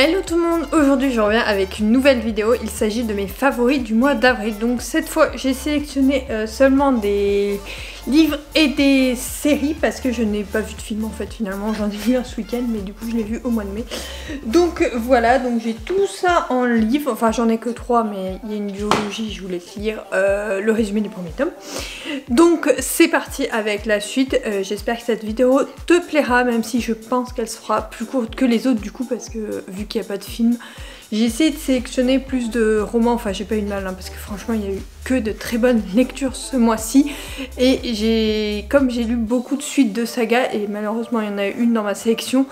Hello tout le monde, aujourd'hui je reviens avec une nouvelle vidéo, il s'agit de mes favoris du mois d'avril. Donc cette fois j'ai sélectionné seulement des livres et des séries parce que je n'ai pas vu de film en fait finalement, j'en ai vu un ce week-end mais du coup je l'ai vu au mois de mai. Donc voilà, donc j'ai tout ça en livre, enfin j'en ai que 3 mais il y a une biologie, je voulais lire le résumé du premier tome. Donc c'est parti avec la suite, j'espère que cette vidéo te plaira même si je pense qu'elle sera plus courte que les autres du coup parce que vu qu'il n'y a pas de film, j'ai essayé de sélectionner plus de romans, enfin j'ai pas eu de mal hein, parce que franchement il n'y a eu que de très bonnes lectures ce mois-ci et comme j'ai lu beaucoup de suites de sagas et malheureusement il y en a une dans ma sélection,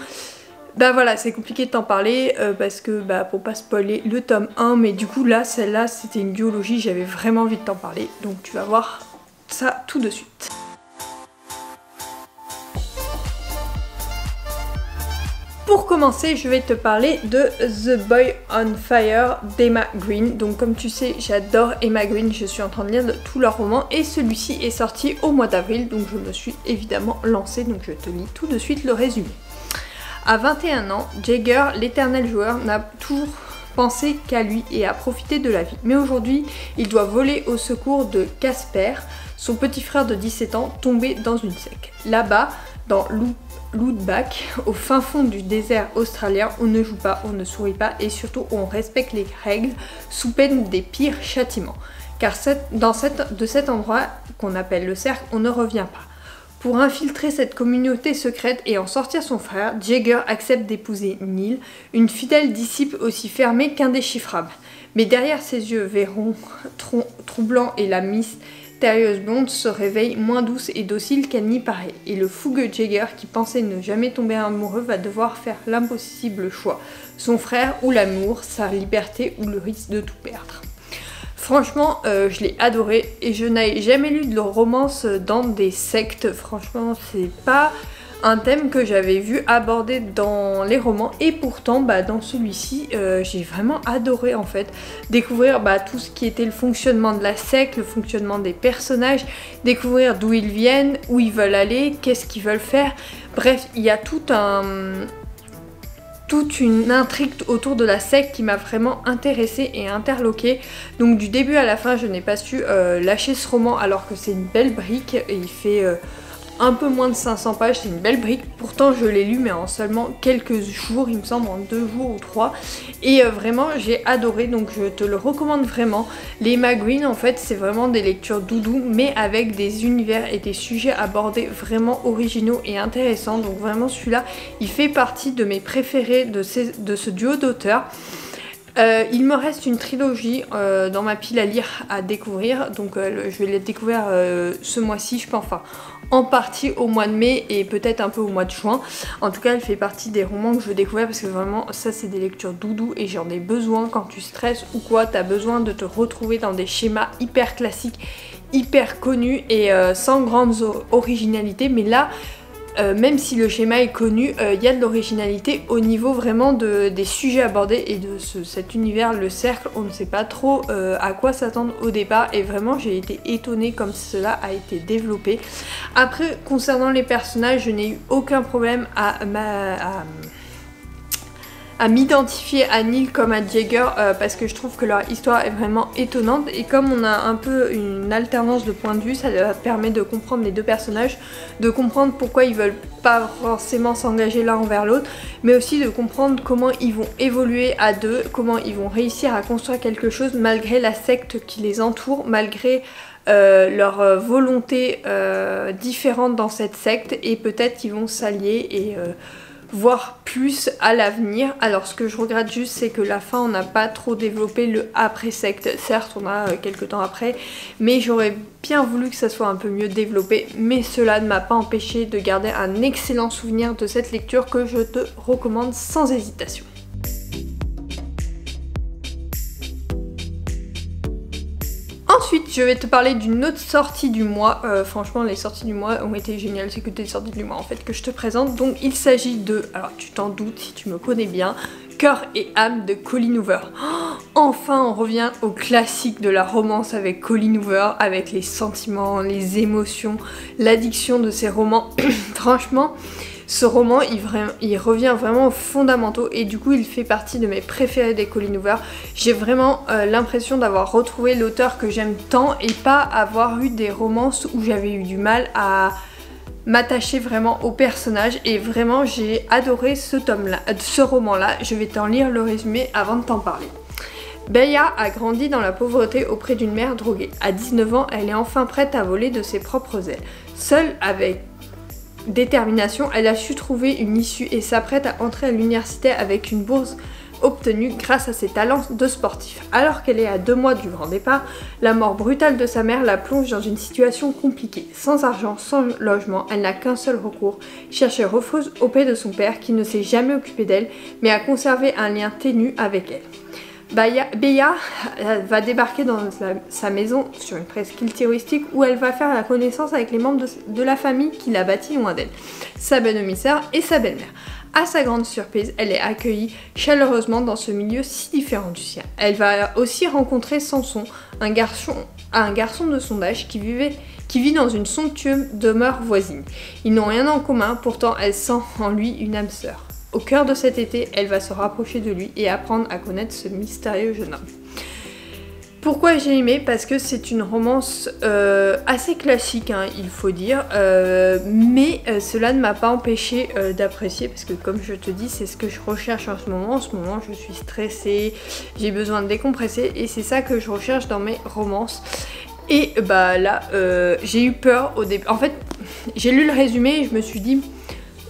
bah voilà c'est compliqué de t'en parler parce que bah pour pas spoiler le tome 1 mais du coup là celle-là c'était une duologie, j'avais vraiment envie de t'en parler donc tu vas voir ça tout de suite. Pour commencer, je vais te parler de The Boy on Fire d'Emma Green. Donc comme tu sais, j'adore Emma Green, je suis en train de lire tous leurs romans et celui-ci est sorti au mois d'avril, donc je me suis évidemment lancée, donc je te lis tout de suite le résumé. À 21 ans, Jagger, l'éternel joueur, n'a toujours pensé qu'à lui et à profiter de la vie. Mais aujourd'hui, il doit voler au secours de Casper, son petit frère de 17 ans, tombé dans une sec. Là-bas, dans l'Outback, au fin fond du désert australien, on ne joue pas, on ne sourit pas et surtout on respecte les règles sous peine des pires châtiments. Car de cet endroit qu'on appelle le cercle, on ne revient pas. Pour infiltrer cette communauté secrète et en sortir son frère, Jagger accepte d'épouser Neil, une fidèle disciple aussi fermée qu'indéchiffrable. Mais derrière ses yeux verrons troublants et la mystérieuse blonde se réveille moins douce et docile qu'elle n'y paraît. Et le fougueux Jagger, qui pensait ne jamais tomber amoureux, va devoir faire l'impossible choix. Son frère ou l'amour, sa liberté ou le risque de tout perdre. Franchement, je l'ai adoré et je n'ai jamais lu de romance dans des sectes. Franchement, c'est pas un thème que j'avais vu abordé dans les romans et pourtant dans celui-ci j'ai vraiment adoré en fait découvrir tout ce qui était le fonctionnement de la secte, le fonctionnement des personnages, découvrir d'où ils viennent, où ils veulent aller, qu'est-ce qu'ils veulent faire, bref il y a toute une intrigue autour de la secte qui m'a vraiment intéressée et interloquée. Donc du début à la fin je n'ai pas su lâcher ce roman alors que c'est une belle brique et il fait un peu moins de 500 pages, c'est une belle brique. Pourtant je l'ai lu mais en seulement quelques jours, il me semble en 2 jours ou 3. Et vraiment j'ai adoré, donc je te le recommande vraiment. Les Emma Green en fait c'est vraiment des lectures doudou mais avec des univers et des sujets abordés vraiment originaux et intéressants. Donc vraiment celui-là il fait partie de mes préférés de ce duo d'auteurs. Il me reste une trilogie dans ma pile à lire, à découvrir, donc je vais les découvrir ce mois-ci, je pense, enfin en partie au mois de mai et peut-être un peu au mois de juin. En tout cas elle fait partie des romans que je veux découvrir parce que vraiment ça c'est des lectures doudou et j'en ai besoin quand tu stresses ou quoi, t'as besoin de te retrouver dans des schémas hyper classiques, hyper connus et sans grande originalité, mais là même si le schéma est connu, il y a de l'originalité au niveau vraiment des sujets abordés et de cet univers, le cercle, on ne sait pas trop à quoi s'attendre au départ et vraiment j'ai été étonnée comme cela a été développé. Après concernant les personnages, je n'ai eu aucun problème à m'identifier à Neil comme à Jagger parce que je trouve que leur histoire est vraiment étonnante et comme on a un peu une alternance de points de vue, ça permet de comprendre les deux personnages, de comprendre pourquoi ils veulent pas forcément s'engager l'un envers l'autre, mais aussi de comprendre comment ils vont évoluer à deux, comment ils vont réussir à construire quelque chose malgré la secte qui les entoure, malgré leur volonté différente dans cette secte et peut-être qu'ils vont s'allier et voir plus à l'avenir. Alors ce que je regrette juste c'est que la fin on n'a pas trop développé le après secte, certes on a quelques temps après mais j'aurais bien voulu que ça soit un peu mieux développé, mais cela ne m'a pas empêché de garder un excellent souvenir de cette lecture que je te recommande sans hésitation. Ensuite, je vais te parler d'une autre sortie du mois. Franchement, les sorties du mois ont été géniales. C'est que des sorties du mois en fait que je te présente. Donc, il s'agit de, alors tu t'en doutes si tu me connais bien, Cœur et âme de Colleen Hoover. Oh, enfin, on revient au classique de la romance avec Colleen Hoover, avec les sentiments, les émotions, l'addiction de ces romans. Franchement, Ce roman, il revient vraiment aux fondamentaux et du coup il fait partie de mes préférés des Colleen Hoover. J'ai vraiment l'impression d'avoir retrouvé l'auteur que j'aime tant et pas avoir eu des romances où j'avais eu du mal à m'attacher vraiment au personnage, et vraiment j'ai adoré ce roman-là. Je vais t'en lire le résumé avant de t'en parler. Beya a grandi dans la pauvreté auprès d'une mère droguée. À 19 ans, elle est enfin prête à voler de ses propres ailes. Seule avec détermination, elle a su trouver une issue et s'apprête à entrer à l'université avec une bourse obtenue grâce à ses talents de sportif. Alors qu'elle est à 2 mois du grand départ, la mort brutale de sa mère la plonge dans une situation compliquée. Sans argent, sans logement, elle n'a qu'un seul recours, chercher refuge auprès de son père qui ne s'est jamais occupé d'elle mais a conservé un lien ténu avec elle. Beya va débarquer dans sa maison sur une presqu'île touristique où elle va faire la connaissance avec les membres de la famille qui l'a bâtie loin d'elle, sa belle-demi-sœur et sa belle-mère. À sa grande surprise, elle est accueillie chaleureusement dans ce milieu si différent du sien. Elle va aussi rencontrer Samson, un garçon de son âge qui vit dans une somptueuse demeure voisine. Ils n'ont rien en commun, pourtant elle sent en lui une âme sœur. Au cœur de cet été, elle va se rapprocher de lui et apprendre à connaître ce mystérieux jeune homme. Pourquoi j'ai aimé? Parce que c'est une romance assez classique, hein, il faut dire, mais cela ne m'a pas empêché d'apprécier, parce que comme je te dis, c'est ce que je recherche en ce moment. En ce moment, je suis stressée, j'ai besoin de décompresser, et c'est ça que je recherche dans mes romances. Et bah là, j'ai eu peur au début. En fait, j'ai lu le résumé et je me suis dit,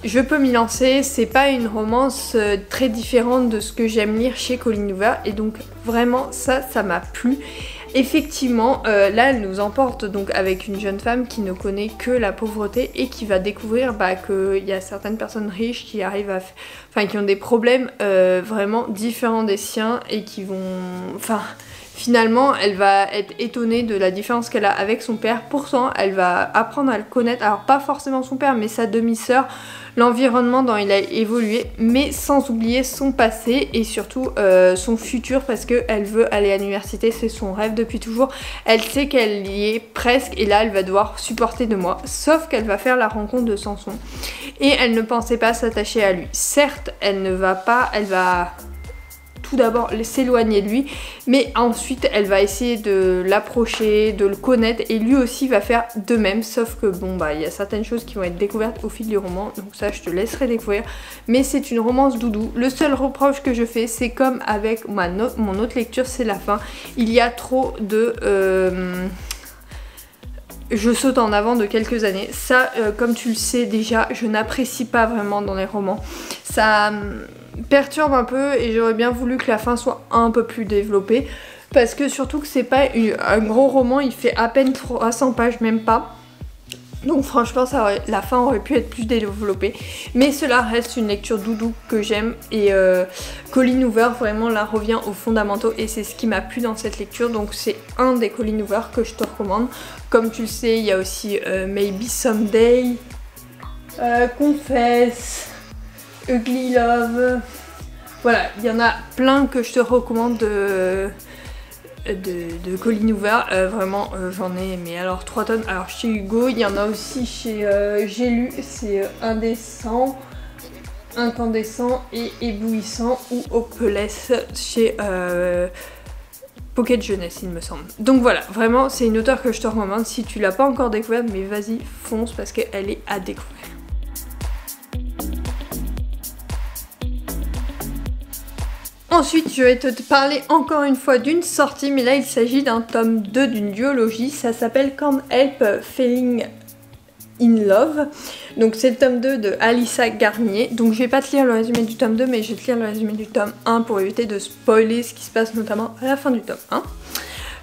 je peux m'y lancer, c'est pas une romance très différente de ce que j'aime lire chez Colleen Hoover, et donc vraiment ça m'a plu. Effectivement, là elle nous emporte donc avec une jeune femme qui ne connaît que la pauvreté et qui va découvrir qu'il y a certaines personnes riches qui arrivent qui ont des problèmes vraiment différents des siens et qui vont... Finalement, elle va être étonnée de la différence qu'elle a avec son père. Pourtant, elle va apprendre à le connaître. Alors, pas forcément son père, mais sa demi-sœur, l'environnement dont il a évolué, mais sans oublier son passé et surtout son futur, parce qu'elle veut aller à l'université, c'est son rêve depuis toujours. Elle sait qu'elle y est presque et là, elle va devoir supporter 2 mois. Sauf qu'elle va faire la rencontre de Samson et elle ne pensait pas s'attacher à lui. Certes, elle va tout d'abord s'éloigner de lui, mais ensuite elle va essayer de l'approcher, de le connaître, et lui aussi va faire de même, sauf que bon il y a certaines choses qui vont être découvertes au fil du roman, donc ça je te laisserai découvrir, mais c'est une romance doudou. Le seul reproche que je fais, c'est comme avec mon autre lecture, c'est la fin. Il y a trop de... je saute en avant de quelques années. Ça, comme tu le sais déjà, je n'apprécie pas vraiment dans les romans. Ça perturbe un peu et j'aurais bien voulu que la fin soit un peu plus développée. Parce que surtout que c'est pas un gros roman, il fait à peine 300 pages, même pas. Donc franchement, la fin aurait pu être plus développée. Mais cela reste une lecture doudou que j'aime. Et Colleen Hoover vraiment là revient aux fondamentaux. Et c'est ce qui m'a plu dans cette lecture. Donc c'est un des Colleen Hoover que je te recommande. Comme tu le sais, il y a aussi Maybe Someday, Confess, Ugly Love. Voilà, il y en a plein que je te recommande de Colleen Hoover, vraiment j'en ai mais alors 3 tonnes. Alors chez Hugo, il y en a aussi chez J'ai lu, c'est Indécent, Incandescent et Éblouissant, ou Hopeless chez Pocket Jeunesse il me semble. Donc voilà, vraiment c'est une auteure que je te recommande. Si tu l'as pas encore découverte, mais vas-y fonce parce qu'elle est à découvrir. Ensuite, je vais te parler encore une fois d'une sortie, mais là il s'agit d'un tome 2 d'une duologie, ça s'appelle Can't Help Falling in Love. Donc c'est le tome 2 de Alyssa Garnier. Donc je vais pas te lire le résumé du tome 2, mais je vais te lire le résumé du tome 1 pour éviter de spoiler ce qui se passe notamment à la fin du tome 1.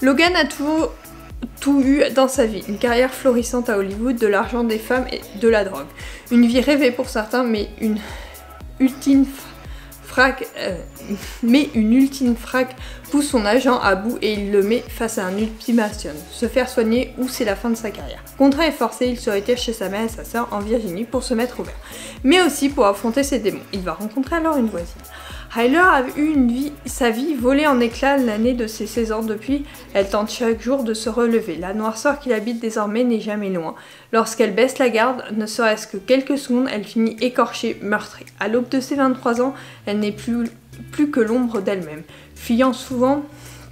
Logan a tout eu dans sa vie, une carrière florissante à Hollywood, de l'argent, des femmes et de la drogue. Une vie rêvée pour certains, mais une ultime frappe pousse son agent à bout et il le met face à un ultimatum, se faire soigner ou c'est la fin de sa carrière. Contraint et forcé, il se retire chez sa mère et sa sœur en Virginie pour se mettre au vert, mais aussi pour affronter ses démons. Il va rencontrer alors une voisine. Ryler a eu sa vie volée en éclats l'année de ses 16 ans. Depuis, elle tente chaque jour de se relever. La noirceur qui l'habite désormais n'est jamais loin. Lorsqu'elle baisse la garde, ne serait-ce que quelques secondes, elle finit écorchée, meurtrie. À l'aube de ses 23 ans, elle n'est plus que l'ombre d'elle-même, fuyant souvent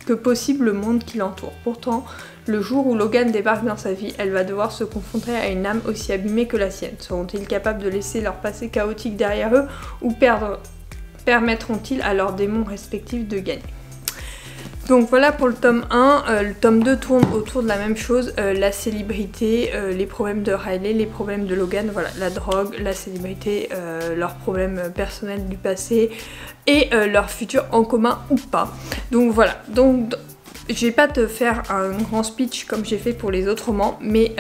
que possible le monde qui l'entoure. Pourtant, le jour où Logan débarque dans sa vie, elle va devoir se confronter à une âme aussi abîmée que la sienne. Seront-ils capables de laisser leur passé chaotique derrière eux ou permettront-ils à leurs démons respectifs de gagner? Donc voilà pour le tome 1, le tome 2 tourne autour de la même chose, la célébrité, les problèmes de Riley, les problèmes de Logan, voilà, la drogue, la célébrité, leurs problèmes personnels du passé et leur futur en commun ou pas. Donc voilà, donc je vais pas te faire un grand speech comme j'ai fait pour les autres romans, mais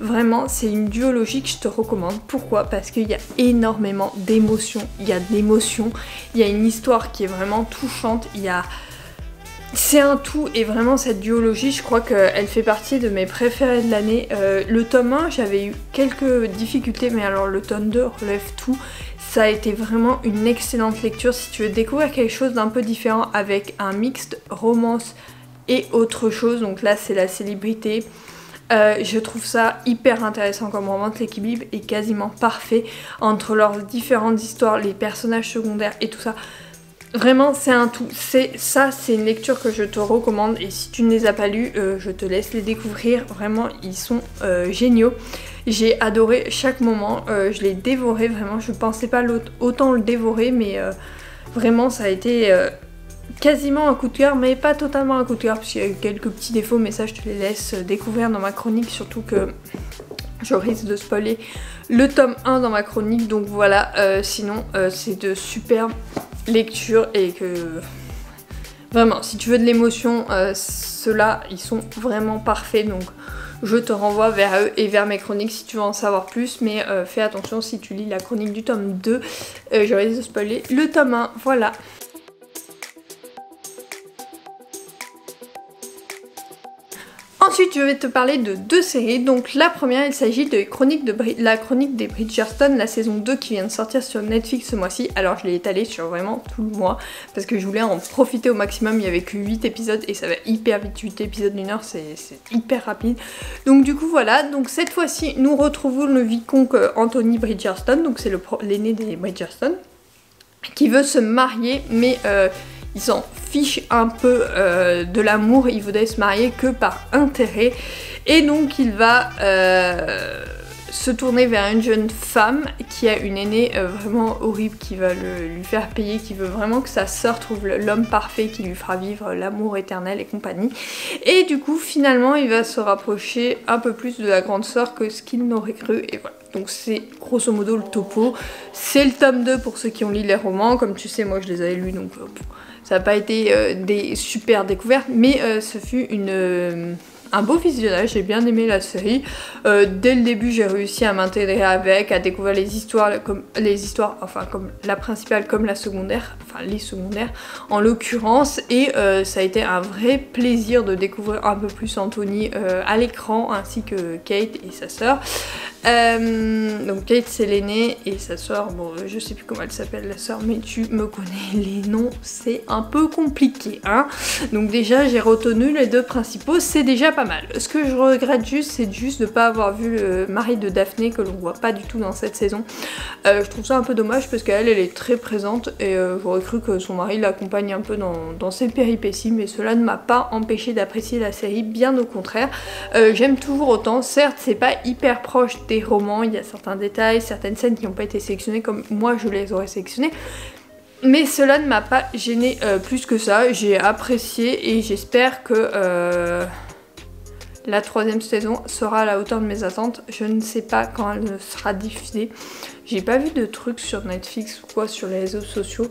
vraiment c'est une duologie que je te recommande. Pourquoi? Parce qu'il y a énormément d'émotions, il y a de l'émotion, il y a une histoire qui est vraiment touchante, c'est un tout et vraiment cette duologie je crois qu'elle fait partie de mes préférés de l'année. Le tome 1 j'avais eu quelques difficultés mais alors le tome 2 relève tout. Ça a été vraiment une excellente lecture si tu veux découvrir quelque chose d'un peu différent avec un mixte romance et autre chose. Donc là c'est la célébrité. Je trouve ça hyper intéressant comme roman, l'équilibre est quasiment parfait entre leurs différentes histoires, les personnages secondaires et tout ça. Vraiment c'est un tout, c'est une lecture que je te recommande et si tu ne les as pas lus, je te laisse les découvrir, vraiment ils sont géniaux. J'ai adoré chaque moment, je l'ai dévoré vraiment, je pensais pas autant le dévorer mais vraiment ça a été quasiment un coup de cœur mais pas totalement un coup de cœur parce qu'il y a eu quelques petits défauts mais ça je te les laisse découvrir dans ma chronique, surtout que je risque de spoiler le tome 1 dans ma chronique donc voilà, sinon c'est de superbes lecture et que vraiment si tu veux de l'émotion ceux-là ils sont vraiment parfaits donc je te renvoie vers eux et vers mes chroniques si tu veux en savoir plus mais fais attention si tu lis la chronique du tome 2 je risque de spoiler le tome 1, voilà. Ensuite, je vais te parler de deux séries. Donc la première, il s'agit de la chronique des Bridgerton, la saison 2 qui vient de sortir sur Netflix ce mois-ci. Alors je l'ai étalée sur vraiment tout le mois parce que je voulais en profiter au maximum. Il n'y avait que 8 épisodes et ça va hyper vite. 8 épisodes d'une heure, c'est hyper rapide. Donc du coup voilà, donc cette fois-ci nous retrouvons le vicomte Anthony Bridgerton, donc c'est l'aîné des Bridgerton, qui veut se marier mais il s'en fiche un peu de l'amour, il voudrait se marier que par intérêt et donc il va se tourner vers une jeune femme qui a une aînée vraiment horrible qui va lui faire payer, qui veut vraiment que sa sœur trouve l'homme parfait qui lui fera vivre l'amour éternel et compagnie. Et du coup finalement il va se rapprocher un peu plus de la grande sœur que ce qu'il n'aurait cru et voilà. Donc c'est grosso modo le topo. C'est le tome 2 pour ceux qui ont lu les romans, comme tu sais moi je les avais lus donc ça n'a pas été des super découvertes mais ce fut un beau visionnage, j'ai bien aimé la série. Dès le début j'ai réussi à m'intégrer avec, à découvrir les histoires comme la principale comme la secondaire, enfin les secondaires en l'occurrence et ça a été un vrai plaisir de découvrir un peu plus Anthony à l'écran ainsi que Kate et sa sœur. Donc Kate c'est l'aînée et sa sœur, bon je sais plus comment elle s'appelle la sœur mais tu me connais, les noms c'est un peu compliqué hein. Donc déjà j'ai retenu les deux principaux, c'est déjà pas mal. Ce que je regrette juste c'est juste de pas avoir vu le mari de Daphné que l'on voit pas du tout dans cette saison. Je trouve ça un peu dommage parce qu'elle est très présente et j'aurais cru que son mari l'accompagne un peu dans ses péripéties mais cela ne m'a pas empêché d'apprécier la série, bien au contraire. J'aime toujours autant, certes c'est pas hyper proche des romans, il y a certains détails, certaines scènes qui n'ont pas été sélectionnées comme moi je les aurais sélectionnées. Mais cela ne m'a pas gêné plus que ça, j'ai apprécié et j'espère que la troisième saison sera à la hauteur de mes attentes. Je ne sais pas quand elle sera diffusée. J'ai pas vu de trucs sur Netflix ou quoi sur les réseaux sociaux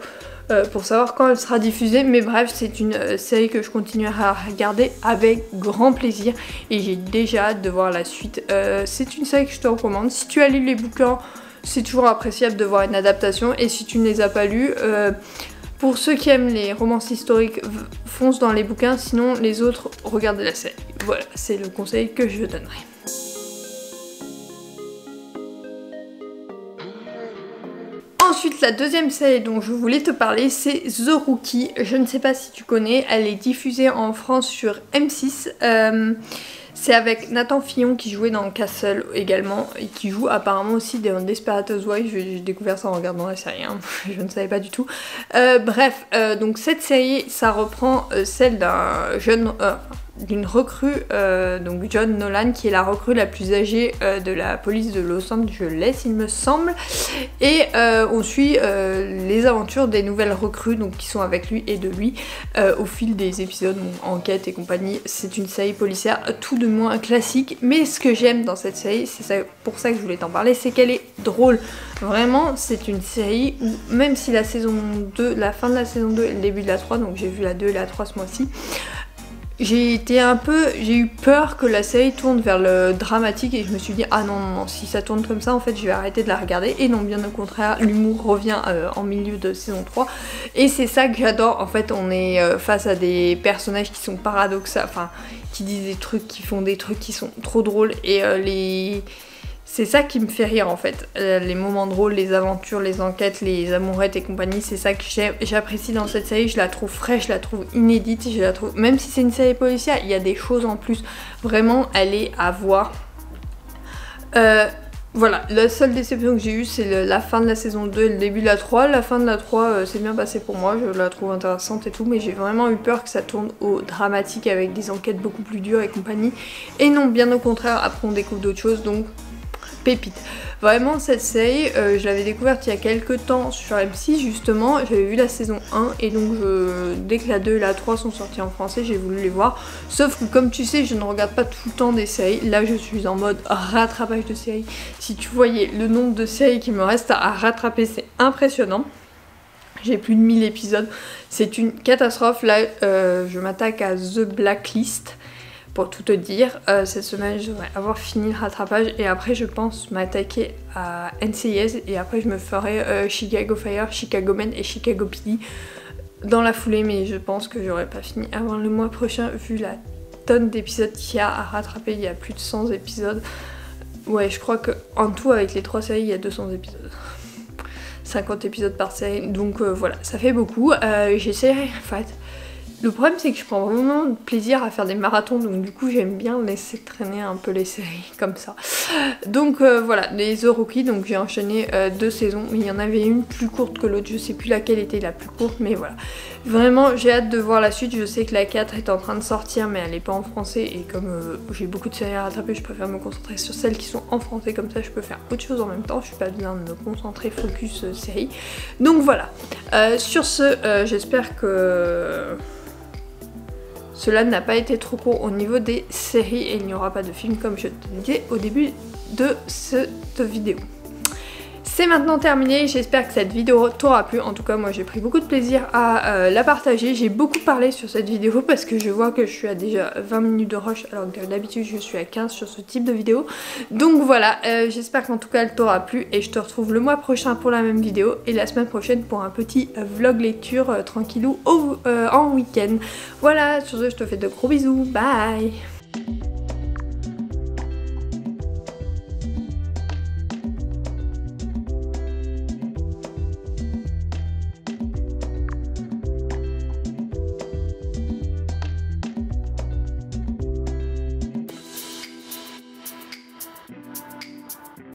pour savoir quand elle sera diffusée. Mais bref, c'est une série que je continuerai à regarder avec grand plaisir. Et j'ai déjà hâte de voir la suite. C'est une série que je te recommande. Si tu as lu les bouquins, c'est toujours appréciable de voir une adaptation. Et si tu ne les as pas lus... pour ceux qui aiment les romances historiques, fonce dans les bouquins, sinon les autres, regardez la série. Voilà, c'est le conseil que je donnerai. Ensuite, la deuxième série dont je voulais te parler, c'est The Rookie. Je ne sais pas si tu connais, elle est diffusée en France sur M6. C'est avec Nathan Fillon qui jouait dans Castle également et qui joue apparemment aussi dans Desperate Housewives. J'ai découvert ça en regardant la série, hein. Je ne savais pas du tout. Bref, donc cette série, ça reprend celle d'un jeune... d'une recrue, donc John Nolan, qui est la recrue la plus âgée de la police de Los Angeles, il me semble, et on suit les aventures des nouvelles recrues donc qui sont avec lui et de lui au fil des épisodes, donc, enquête et compagnie. C'est une série policière tout de moins classique, mais ce que j'aime dans cette série, c'est pour ça que je voulais t'en parler, c'est qu'elle est drôle. Vraiment, c'est une série où même si la saison 2, la fin de la saison 2 et le début de la 3, donc j'ai vu la 2 et la 3 ce mois-ci, j'ai eu peur que la série tourne vers le dramatique et je me suis dit ah non, si ça tourne comme ça en fait je vais arrêter de la regarder, et non, bien au contraire, l'humour revient en milieu de saison 3 et c'est ça que j'adore. En fait, on est face à des personnages qui sont paradoxaux, enfin qui disent des trucs, qui font des trucs qui sont trop drôles, et c'est ça qui me fait rire en fait, les moments drôles, les aventures, les enquêtes, les amourettes et compagnie, c'est ça que j'apprécie dans cette série. Je la trouve fraîche, je la trouve inédite, je la trouve, même si c'est une série policière, il y a des choses en plus, vraiment elle est à voir. Voilà, la seule déception que j'ai eue c'est la fin de la saison 2 et le début de la 3. La fin de la 3 c'est bien passé pour moi, je la trouve intéressante et tout, mais j'ai vraiment eu peur que ça tourne au dramatique avec des enquêtes beaucoup plus dures et compagnie. Et non, bien au contraire, après on découvre d'autres choses, donc pépite. Vraiment cette série, je l'avais découverte il y a quelques temps sur M6 justement, j'avais vu la saison 1 et donc dès que la 2 et la 3 sont sorties en français, j'ai voulu les voir. Sauf que comme tu sais, je ne regarde pas tout le temps des séries, là je suis en mode rattrapage de séries. Si tu voyais le nombre de séries qui me reste à rattraper, c'est impressionnant. J'ai plus de 1000 épisodes, c'est une catastrophe. Là je m'attaque à The Blacklist. Pour tout te dire, cette semaine je devrais avoir fini le rattrapage et après je pense m'attaquer à NCIS et après je me ferai Chicago Fire, Chicago Men et Chicago PD dans la foulée, mais je pense que j'aurai pas fini avant le mois prochain vu la tonne d'épisodes qu'il y a à rattraper. Il y a plus de 100 épisodes. Ouais, je crois que en tout avec les 3 séries il y a 200 épisodes. 50 épisodes par série, donc voilà, ça fait beaucoup. J'essaierai en fait. Le problème c'est que je prends vraiment plaisir à faire des marathons, donc du coup j'aime bien laisser traîner un peu les séries comme ça. Donc voilà, les The Rookie, donc j'ai enchaîné 2 saisons, mais il y en avait une plus courte que l'autre, je sais plus laquelle était la plus courte, mais voilà. Vraiment j'ai hâte de voir la suite, je sais que la 4 est en train de sortir mais elle est pas en français et comme j'ai beaucoup de séries à rattraper, je préfère me concentrer sur celles qui sont en français, comme ça je peux faire autre chose en même temps, je suis pas besoin de me concentrer focus série. Donc voilà, sur ce j'espère que cela n'a pas été trop court au niveau des séries et il n'y aura pas de film comme je te disais au début de cette vidéo. C'est maintenant terminé, j'espère que cette vidéo t'aura plu. En tout cas moi j'ai pris beaucoup de plaisir à la partager. J'ai beaucoup parlé sur cette vidéo parce que je vois que je suis à déjà 20 minutes de rush alors que d'habitude je suis à 15 sur ce type de vidéo. Donc voilà, j'espère qu'en tout cas elle t'aura plu et je te retrouve le mois prochain pour la même vidéo et la semaine prochaine pour un petit vlog lecture tranquillou en week-end. Voilà, sur ce je te fais de gros bisous, bye.